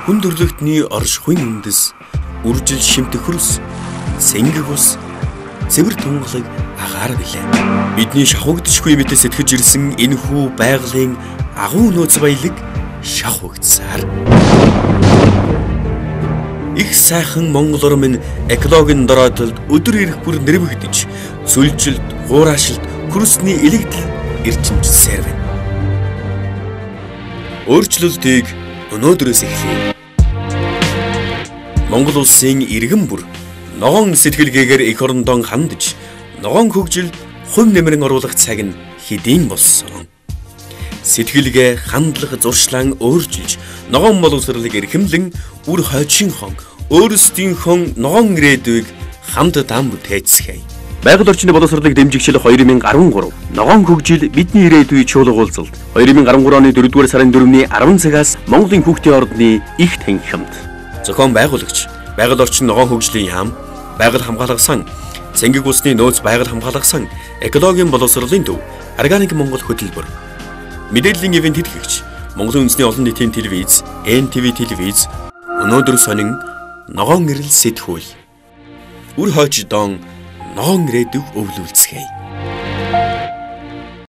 хүн төрлөختний орш хүн үндэс, үржил шимтэх хөрс, сэнгэг ус, цэвэр тунгалаг агаар билээ. Бидний шахагдшгүй мэт сэтгэж ирсэн энэ хүү байгалийн агуу нөөц баялаг шахагдсаар. Их сайхан Монгол орн экологийн дороотолд өдөр ирэх бүр нэрвэгдэж, сүлжилт, хураашилт, хөрсний элэгдэл ирчимжсээр байна. Өөрчлөлтийг өнөөдрөөс эхлэе. Монгол улсын иргэн бүр ногоон сэтгэлгээгээр эх орондоо хандж, ногоон хөгжилд хувь нэмрэн оруулах цаг нь хэдийн болсон. Сэтгэлгээ хандлага зуршлан өөрчилж, ногоон боловсролыг эрхэмлэн үр хойчинхон өөрсдийнхөө ногоон ирээдүйг хамт дан бүтээцгээе. Байгаль орчны боловсролыг дэмжигчил 2013 ногоон хөгжил бидний ирээдүйн чуулгуулалт 2013 оны 4-р сарын 4-ний 10 цагаас Монголын хүүхдийн ордны их танхимд зохион байгуулагч, байгаль орчин ногоон хөгжлийн яам, байгаль хамгаалах сан, цэнгэг усны нөөц байгаль хамгаалах сан, экологийн боловсролын төв, органик Монгол хөтөлбөр, мэдээллийн ивент тэтгэгч, Монголын үндэсний олон нийтийн телевиз, NTV телевиз, өнөөдөр сонин ногоон ирэл сэтгүүл, үр хойч доон ногоон ирээдүг өвлүүлцгээе.